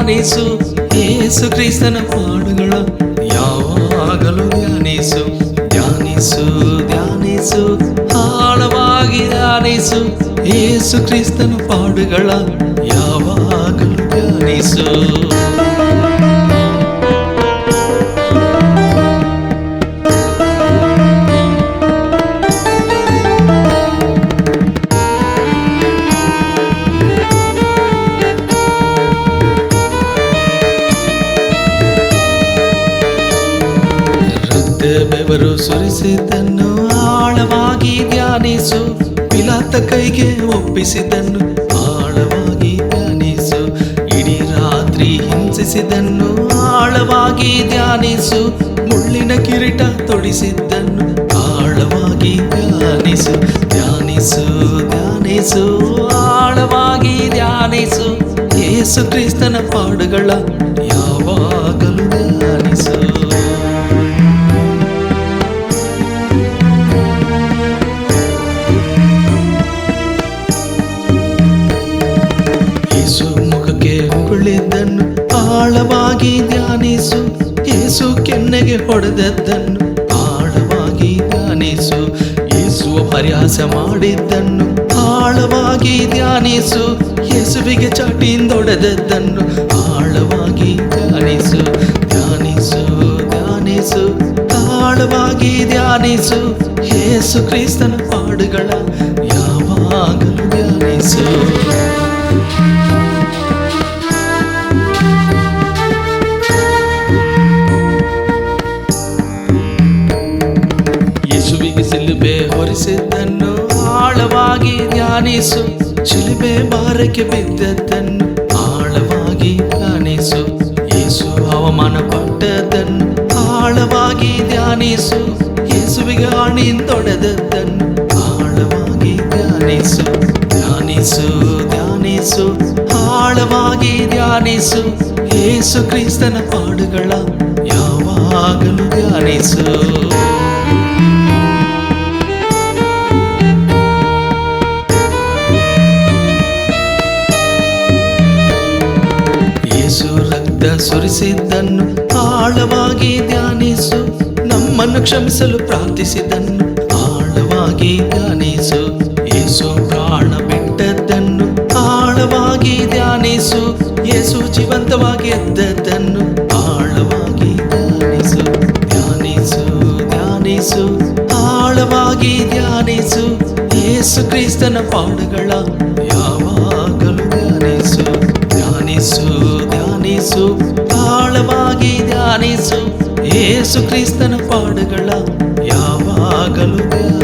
ಧ್ಯಾನಿಸು, ಯೇಸು ಕ್ರಿಸ್ತನ ಪಾಡುಗಳ ಯಾವಾಗಲೂ ಧ್ಯಾನಿಸು. ಧ್ಯಾನಿಸು ಧ್ಯಾನಿಸು ಆಳವಾಗಿ ಧ್ಯಾನಿಸು, ಯೇಸು ಕ್ರಿಸ್ತನ ಪಾಡುಗಳ ಯಾವಾಗಲೂ ಧ್ಯಾನಿಸು. ಬೆವರು ಸುರಿಸಿದ್ದನ್ನು ಆಳವಾಗಿ ಧ್ಯಾನಿಸು, ಪಿಲಾತ ಕೈಗೆ ಒಪ್ಪಿಸಿದ್ದನ್ನು ಆಳವಾಗಿ ಧ್ಯಾನಿಸು. ಇಡೀ ರಾತ್ರಿ ಹಿಂಸಿಸಿದ್ದನ್ನು ಆಳವಾಗಿ ಧ್ಯಾನಿಸು, ಮುಳ್ಳಿನ ಕಿರೀಟ ತೊಡಿಸಿದ್ದನ್ನು ಆಳವಾಗಿ ಧ್ಯಾನಿಸು. ಧ್ಯಾನಿಸು ಧ್ಯಾನಿಸು ಆಳವಾಗಿ ಧ್ಯಾನಿಸು, ಯೇಸು ಕ್ರಿಸ್ತನ ಪಾಡುಗಳ ಯಾವಾಗಲೂ ಧ್ಯಾನಿಸು. ಉಗುಳಿದ್ದನ್ನು ಆಳವಾಗಿ ಧ್ಯಾನಿಸು, ಯೇಸು ಕೆನ್ನೆಗೆ ಹೊಡೆದದ್ದನ್ನು ಆಳವಾಗಿ ಧ್ಯಾನಿಸು. ಯೇಸುವ ಪರಿಹಾಸ ಮಾಡಿದ್ದನ್ನು ಆಳವಾಗಿ ಧ್ಯಾನಿಸು, ಯೇಸುವಿಗೆ ಚಾಟಿಯಿಂದೊಡೆದದ್ದನ್ನು ಆಳವಾಗಿ ಧ್ಯಾನಿಸು. ಧ್ಯಾನಿಸು ಧ್ಯಾನಿಸು ಆಳವಾಗಿ ಧ್ಯಾನಿಸು, ಯೇಸು ಕ್ರಿಸ್ತನ ಪಾಡುಗಳ ಯಾವಾಗಲೂ ಧ್ಯಾನಿಸು. ಶಿಲುಬೆ ಹೊರಿಸಿದ್ದನ್ನು ಆಳವಾಗಿ ಧ್ಯಾನಿಸು, ಶಿಲುಬೆ ಭಾರಕ್ಕೆ ಬಿದ್ದದ್ದನ್ನು ಆಳವಾಗಿ ಧ್ಯಾನಿಸು. ಯೇಸು ಅವಮಾನ ಪಟ್ಟದ್ದನ್ನು ಆಳವಾಗಿ ಧ್ಯಾನಿಸು, ಯೇಸುವಿಗೆ ಆಣಿಯಿಂದೊಡೆದದ್ದನ್ನು ಆಳವಾಗಿ ಧ್ಯಾನಿಸು. ಧ್ಯಾನಿಸು ಧ್ಯಾನಿಸು ಆಳವಾಗಿ ಧ್ಯಾನಿಸು, ಯೇಸು ಕ್ರಿಸ್ತನ ಪಾಡುಗಳ ಯಾವಾಗಲೂ ಧ್ಯಾನಿಸು. ರಕ್ತ ಸುರಿಸಿದ್ದನ್ನು ಆಳವಾಗಿ ಧ್ಯಾನಿಸು, ನಮ್ಮನ್ನು ಕ್ಷಮಿಸಲು ಪ್ರಾರ್ಥಿಸಿದ್ದನ್ನು ಆಳವಾಗಿ ಧ್ಯಾನಿಸು. ಯೇಸು ಪ್ರಾಣ ಬಿಟ್ಟದ್ದನ್ನು ಆಳವಾಗಿ ಧ್ಯಾನಿಸು, ಯೇಸು ಜೀವಂತವಾಗಿ ಎದ್ದದ್ದನ್ನು ಆಳವಾಗಿ ಧ್ಯಾನಿಸು. ಧ್ಯಾನಿಸು ಧ್ಯಾನಿಸು ಆಳವಾಗಿ ಧ್ಯಾನಿಸು, ಯೇಸು ಕ್ರಿಸ್ತನ ಪಾಡುಗಳ ಯಾವಾಗಲೂ ಧ್ಯಾನಿಸು. ಧ್ಯಾನಿಸು ಧ್ಯಾನಿಸು ಆಳವಾಗಿ ಧ್ಯಾನಿಸು, ಯೇಸು ಕ್ರಿಸ್ತನ ಪಾಡುಗಳ ಯಾವಾಗಲೂ ಧ್ಯಾನಿಸು.